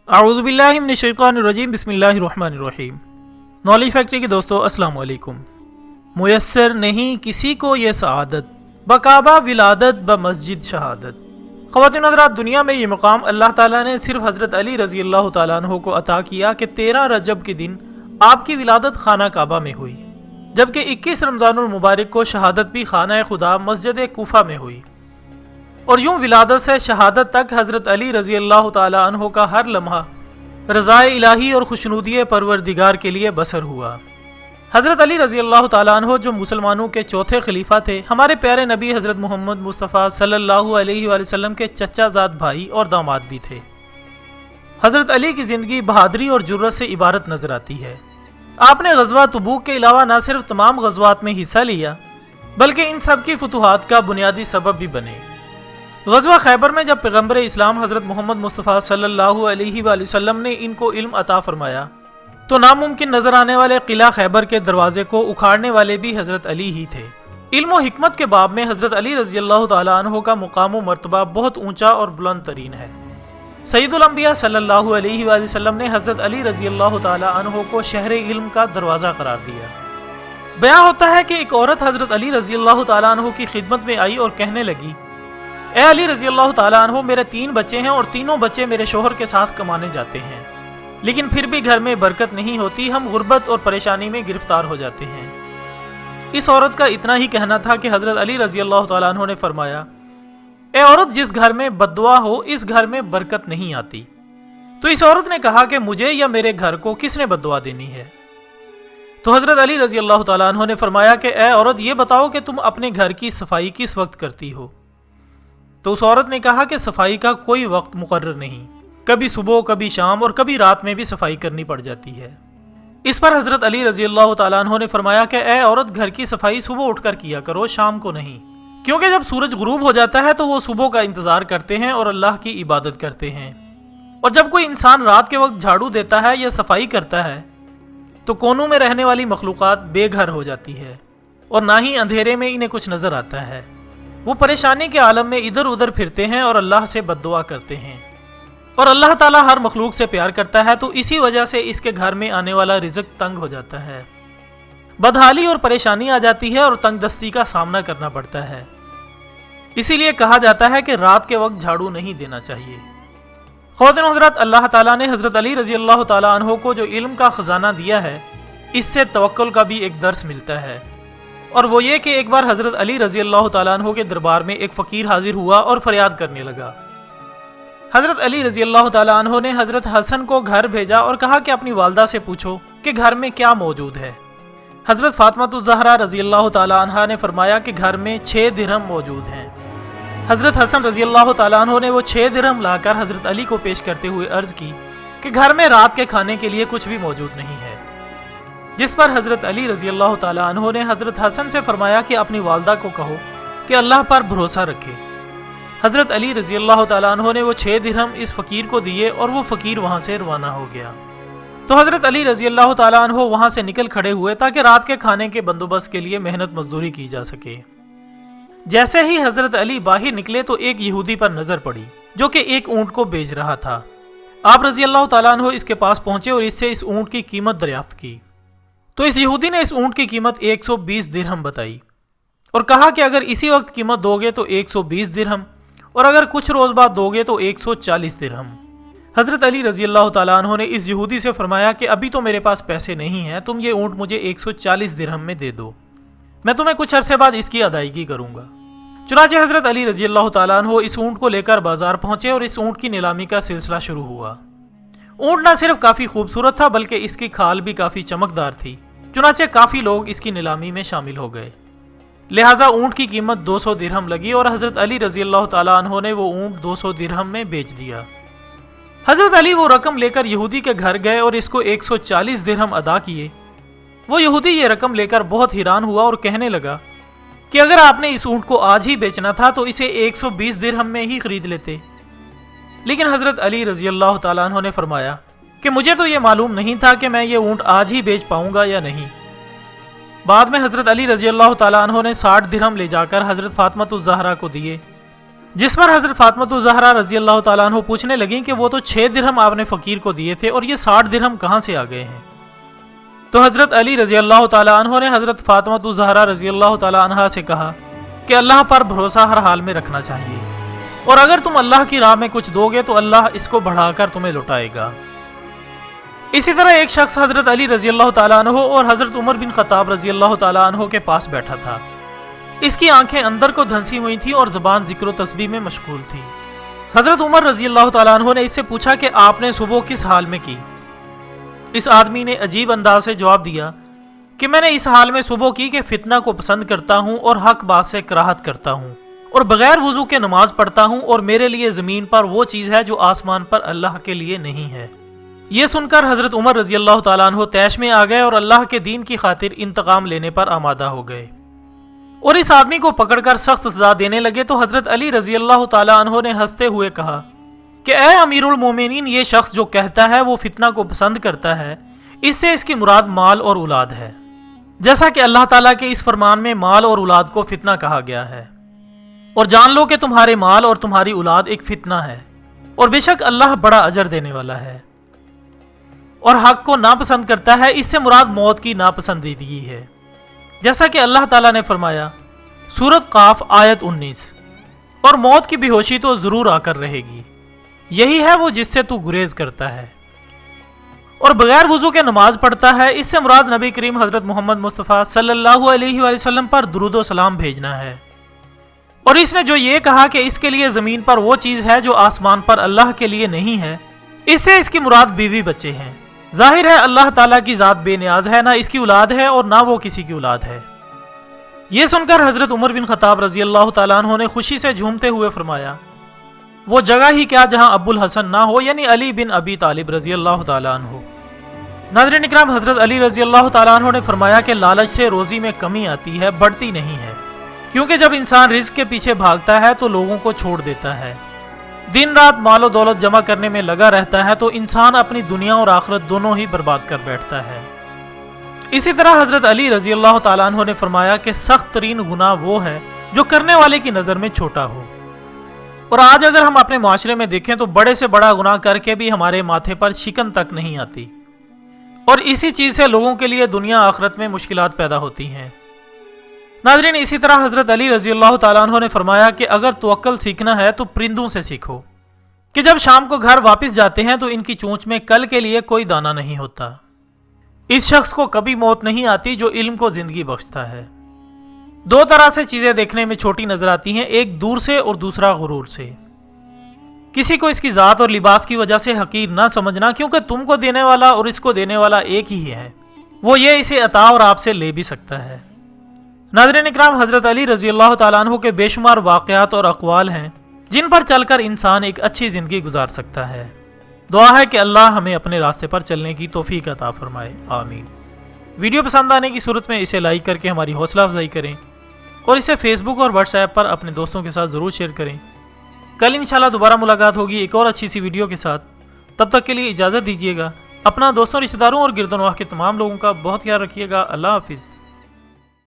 اعوذ باللہ من الشیطان الرجیم، بسم اللہ الرحمن الرحیم۔ نالج فیکٹری کے دوستو السلام علیکم۔ میسر نہیں کسی کو یہ سعادت، بکعبہ ولادت بمسجد شہادت۔ خواتین حضرات، دنیا میں یہ مقام اللہ تعالیٰ نے صرف حضرت علی رضی اللہ تعالیٰ عنہ کو عطا کیا کہ 13 رجب کے دن آپ کی ولادت خانہ کعبہ میں ہوئی، جبکہ 21 رمضان المبارک کو شہادت بھی خانہ خدا مسجد کوفہ میں ہوئی۔ اور یوں ولادت سے شہادت تک حضرت علی رضی اللہ تعالیٰ عنہ کا ہر لمحہ رضائے الہی اور خوشنودی پروردگار کے لیے بسر ہوا۔ حضرت علی رضی اللہ تعالیٰ عنہ جو مسلمانوں کے چوتھے خلیفہ تھے، ہمارے پیارے نبی حضرت محمد مصطفیٰ صلی اللہ علیہ وآلہ وسلم کے چچا زاد بھائی اور داماد بھی تھے۔ حضرت علی کی زندگی بہادری اور جرأت سے عبارت نظر آتی ہے۔ آپ نے غزوہ تبوک کے علاوہ نہ صرف تمام غزوات میں حصہ لیا، بلکہ ان سب کی فتوحات کا بنیادی سبب بھی بنے۔ غزوہ خیبر میں جب پیغمبر اسلام حضرت محمد مصطفیٰ صلی اللہ علیہ وآلہ وسلم نے ان کو علم عطا فرمایا تو ناممکن نظر آنے والے قلعہ خیبر کے دروازے کو اکھاڑنے والے بھی حضرت علی ہی تھے۔ علم و حکمت کے باب میں حضرت علی رضی اللہ تعالیٰ عنہ کا مقام و مرتبہ بہت اونچا اور بلند ترین ہے۔ سید الانبیاء صلی اللہ علیہ وآلہ وسلم نے حضرت علی رضی اللہ تعالیٰ عنہ کو شہر علم کا دروازہ قرار دیا۔ بیان ہوتا ہے کہ ایک عورت حضرت علی رضی اللہ تعالیٰ عنہ کی خدمت میں آئی اور کہنے لگی، اے علی رضی اللہ تعالیٰ عنہ، میرے 3 بچے ہیں اور تینوں بچے میرے شوہر کے ساتھ کمانے جاتے ہیں، لیکن پھر بھی گھر میں برکت نہیں ہوتی، ہم غربت اور پریشانی میں گرفتار ہو جاتے ہیں۔ اس عورت کا اتنا ہی کہنا تھا کہ حضرت علی رضی اللہ تعالیٰ عنہ نے فرمایا، اے عورت، جس گھر میں بد دعا ہو اس گھر میں برکت نہیں آتی۔ تو اس عورت نے کہا کہ مجھے یا میرے گھر کو کس نے بد دعا دینی ہے؟ تو حضرت علی رضی اللہ تعالیٰ عنہ نے فرمایا کہ اے عورت، یہ بتاؤ کہ تم اپنے گھر کی صفائی کس وقت کرتی ہو؟ تو اس عورت نے کہا کہ صفائی کا کوئی وقت مقرر نہیں، کبھی صبح، کبھی شام اور کبھی رات میں بھی صفائی کرنی پڑ جاتی ہے۔ اس پر حضرت علی رضی اللہ تعالیٰ عنہ نے فرمایا کہ اے عورت، گھر کی صفائی صبح اٹھ کر کیا کرو، شام کو نہیں، کیونکہ جب سورج غروب ہو جاتا ہے تو وہ صبح کا انتظار کرتے ہیں اور اللہ کی عبادت کرتے ہیں، اور جب کوئی انسان رات کے وقت جھاڑو دیتا ہے یا صفائی کرتا ہے تو کونوں میں رہنے والی مخلوقات بے گھر ہو جاتی ہے، اور نہ ہی اندھیرے میں انہیں کچھ نظر آتا ہے۔ وہ پریشانی کے عالم میں ادھر ادھر پھرتے ہیں اور اللہ سے بد دعا کرتے ہیں، اور اللہ تعالیٰ ہر مخلوق سے پیار کرتا ہے، تو اسی وجہ سے اس کے گھر میں آنے والا رزق تنگ ہو جاتا ہے، بدحالی اور پریشانی آ جاتی ہے اور تنگ دستی کا سامنا کرنا پڑتا ہے۔ اسی لیے کہا جاتا ہے کہ رات کے وقت جھاڑو نہیں دینا چاہیے۔ خواتین و حضرات، اللہ تعالیٰ نے حضرت علی رضی اللہ تعالیٰ عنہ کو جو علم کا خزانہ دیا ہے، اس سے توکل کا بھی ایک درس ملتا ہے، اور وہ یہ کہ ایک بار حضرت علی رضی اللہ تعالیٰ عنہ کے دربار میں ایک فقیر حاضر ہوا اور فریاد کرنے لگا۔ حضرت علی رضی اللہ تعالیٰ عنہ نے حضرت حسن کو گھر بھیجا اور کہا کہ اپنی والدہ سے پوچھو کہ گھر میں کیا موجود ہے۔ حضرت فاطمہ الزہرا رضی اللہ تعالیٰ عنہ نے فرمایا کہ گھر میں 6 درہم موجود ہیں۔ حضرت حسن رضی اللہ تعالیٰ عنہ نے وہ 6 درہم لا کر حضرت علی کو پیش کرتے ہوئے عرض کی کہ گھر میں رات کے کھانے کے لیے کچھ بھی موجود نہیں ہے، جس پر حضرت علی رضی اللہ تعالیٰ عنہ نے حضرت حسن سے فرمایا کہ اپنی والدہ کو کہو کہ اللہ پر بھروسہ رکھے۔ حضرت علی رضی اللہ تعالیٰ عنہ نے وہ 6 درہم اس فقیر کو دیے اور وہ فقیر وہاں سے روانہ ہو گیا۔ تو حضرت علی رضی اللہ تعالیٰ عنہ وہاں سے نکل کھڑے ہوئے تاکہ رات کے کھانے کے بندوبست کے لیے محنت مزدوری کی جا سکے۔ جیسے ہی حضرت علی باہر نکلے تو ایک یہودی پر نظر پڑی جو کہ ایک اونٹ کو بیچ رہا تھا۔ آپ رضی اللہ تعالیٰ عنہ اس کے پاس پہنچے اور اس سے اس اونٹ کی قیمت دریافت کی۔ تو اس یہودی نے اس اونٹ کی قیمت 120 درہم بتائی اور کہا کہ اگر اسی وقت قیمت دو گے تو 120 درہم، اور اگر کچھ روز بعد دو گے تو 140 درہم۔ حضرت علی رضی اللہ تعالیٰ عنہ نے اس یہودی سے فرمایا کہ ابھی تو میرے پاس پیسے نہیں ہیں، تم یہ اونٹ مجھے 140 درہم میں دے دو، میں تمہیں کچھ عرصے بعد اس کی ادائیگی کروں گا۔ چنانچہ حضرت علی رضی اللہ تعالیٰ عنہ اس اونٹ کو لے کر بازار پہنچے اور اس اونٹ کی نیلامی کا سلسلہ شروع ہوا۔ اونٹ نہ صرف کافی خوبصورت تھا بلکہ اس کی کھال بھی کافی چمکدار تھی، چنانچہ کافی لوگ اس کی نیلامی میں شامل ہو گئے، لہٰذا اونٹ کی قیمت 200 درہم لگی اور حضرت علی رضی اللہ تعالیٰ عنہ نے وہ اونٹ 200 درہم میں بیچ دیا۔ حضرت علی وہ رقم لے کر یہودی کے گھر گئے اور اس کو 140 درہم ادا کیے۔ وہ یہودی یہ رقم لے کر بہت حیران ہوا اور کہنے لگا کہ اگر آپ نے اس اونٹ کو آج ہی بیچنا تھا تو اسے 120 درہم میں ہی خرید لیتے، لیکن حضرت علی رضی اللہ تعالیٰ عنہ نے فرمایا کہ مجھے تو یہ معلوم نہیں تھا کہ میں یہ اونٹ آج ہی بیچ پاؤں گا یا نہیں۔ بعد میں حضرت علی رضی اللہ تعالیٰ عنہ نے 60 درہم لے جا کر حضرت فاطمہ الزہرا کو دیے جس پر حضرت فاطمہ الزہرا رضی اللہ تعالیٰ عنہ پوچھنے لگیں کہ وہ تو 6 درہم آپ نے فقیر کو دیے تھے اور یہ 60 درہم کہاں سے آ گئے ہیں؟ تو حضرت علی رضی اللہ تعالیٰ عنہ نے حضرت فاطمہ الزہرا رضی اللہ تعالیٰ عنہ سے کہا کہ اللہ پر بھروسہ ہر حال میں رکھنا چاہیے، اور اگر تم اللہ کی راہ میں کچھ دو گے تو اللہ اس کو بڑھا کر تمہیں لوٹائے گا۔ اسی طرح ایک شخص حضرت علی رضی اللہ تعالیٰ عنہ اور حضرت عمر بن خطاب رضی اللہ تعالیٰ عنہ کے پاس بیٹھا تھا۔ اس کی آنکھیں اندر کو دھنسی ہوئی تھیں اور زبان ذکر و تسبیح میں مشغول تھی۔ حضرت عمر رضی اللہ تعالیٰ عنہ نے اس سے پوچھا کہ آپ نے صبح کس حال میں کی؟ اس آدمی نے عجیب انداز سے جواب دیا کہ میں نے اس حال میں صبح کی کہ فتنہ کو پسند کرتا ہوں اور حق بات سے کراہت کرتا ہوں اور بغیر وضو کے نماز پڑھتا ہوں، اور میرے لیے زمین پر وہ چیز ہے جو آسمان پر اللہ کے لیے نہیں ہے۔ یہ سن کر حضرت عمر رضی اللہ تعالیٰ عنہ طیش میں آ گئے اور اللہ کے دین کی خاطر انتقام لینے پر آمادہ ہو گئے اور اس آدمی کو پکڑ کر سخت سزا دینے لگے۔ تو حضرت علی رضی اللہ تعالیٰ عنہ نے ہنستے ہوئے کہا کہ اے امیر المومنین، یہ شخص جو کہتا ہے وہ فتنہ کو پسند کرتا ہے، اس سے اس کی مراد مال اور اولاد ہے، جیسا کہ اللہ تعالیٰ کے اس فرمان میں مال اور اولاد کو فتنہ کہا گیا ہے۔ اور جان لو کہ تمہارے مال اور تمہاری اولاد ایک فتنہ ہے، اور بے شک اللہ بڑا اجر دینے والا ہے۔ اور حق کو ناپسند کرتا ہے، اس سے مراد موت کی ناپسندیدگی ہے، جیسا کہ اللہ تعالیٰ نے فرمایا سورۃ قاف آیت 19، اور موت کی بے ہوشی تو ضرور آ کر رہے گی، یہی ہے وہ جس سے تو گریز کرتا ہے۔ اور بغیر وضو کے نماز پڑھتا ہے، اس سے مراد نبی کریم حضرت محمد مصطفیٰ صلی اللہ علیہ وآلہ وسلم پر درود و سلام بھیجنا ہے۔ اور اس نے جو یہ کہا کہ اس کے لیے زمین پر وہ چیز ہے جو آسمان پر اللہ کے لیے نہیں ہے، اس سے اس کی مراد بیوی بچے ہیں۔ ظاہر ہے اللہ تعالیٰ کی ذات بے نیاز ہے، نہ اس کی اولاد ہے اور نہ وہ کسی کی اولاد ہے۔ یہ سن کر حضرت عمر بن خطاب رضی اللہ تعالیٰ عنہ نے خوشی سے جھومتے ہوئے فرمایا وہ جگہ ہی کیا جہاں ابو الحسن نہ ہو، یعنی علی بن ابی طالب رضی اللہ تعالیٰ عنہ۔ ناظرین اکرام، حضرت علی رضی اللہ تعالیٰ عنہ نے فرمایا کہ لالچ سے روزی میں کمی آتی ہے، بڑھتی نہیں ہے، کیونکہ جب انسان رزق کے پیچھے بھاگتا ہے تو لوگوں کو چھوڑ دیتا ہے، دن رات مال و دولت جمع کرنے میں لگا رہتا ہے، تو انسان اپنی دنیا اور آخرت دونوں ہی برباد کر بیٹھتا ہے۔ اسی طرح حضرت علی رضی اللہ تعالیٰ عنہ نے فرمایا کہ سخت ترین گناہ وہ ہے جو کرنے والے کی نظر میں چھوٹا ہو۔ اور آج اگر ہم اپنے معاشرے میں دیکھیں تو بڑے سے بڑا گناہ کر کے بھی ہمارے ماتھے پر شکن تک نہیں آتی، اور اسی چیز سے لوگوں کے لیے دنیا آخرت میں مشکلات پیدا ہوتی ہیں۔ ناظرین، اسی طرح حضرت علی رضی اللہ تعالیٰ عنہ نے فرمایا کہ اگر توکل سیکھنا ہے تو پرندوں سے سیکھو، کہ جب شام کو گھر واپس جاتے ہیں تو ان کی چونچ میں کل کے لیے کوئی دانہ نہیں ہوتا۔ اس شخص کو کبھی موت نہیں آتی جو علم کو زندگی بخشتا ہے۔ دو طرح سے چیزیں دیکھنے میں چھوٹی نظر آتی ہیں، ایک دور سے اور دوسرا غرور سے۔ کسی کو اس کی ذات اور لباس کی وجہ سے حقیر نہ سمجھنا، کیونکہ تم کو دینے والا اور اس کو دینے والا ایک ہی ہے، وہ یہ اسے عطا اور آپ سے لے بھی سکتا ہے۔ ناظرین اکرام، حضرت علی رضی اللہ تعالیٰ عنہ کے بے شمار واقعات اور اقوال ہیں جن پر چل کر انسان ایک اچھی زندگی گزار سکتا ہے۔ دعا ہے کہ اللہ ہمیں اپنے راستے پر چلنے کی توفیق عطا فرمائے، آمین۔ ویڈیو پسند آنے کی صورت میں اسے لائک کر کے ہماری حوصلہ افزائی کریں، اور اسے فیس بک اور واٹس ایپ پر اپنے دوستوں کے ساتھ ضرور شیئر کریں۔ کل انشاءاللہ دوبارہ ملاقات ہوگی ایک اور اچھی سی ویڈیو کے ساتھ، تب تک کے لیے اجازت دیجیے گا۔ اپنا دوستوں، رشتہ داروں اور گرد و نواح کے تمام لوگوں کا بہت خیال رکھیے گا۔ اللہ حافظ۔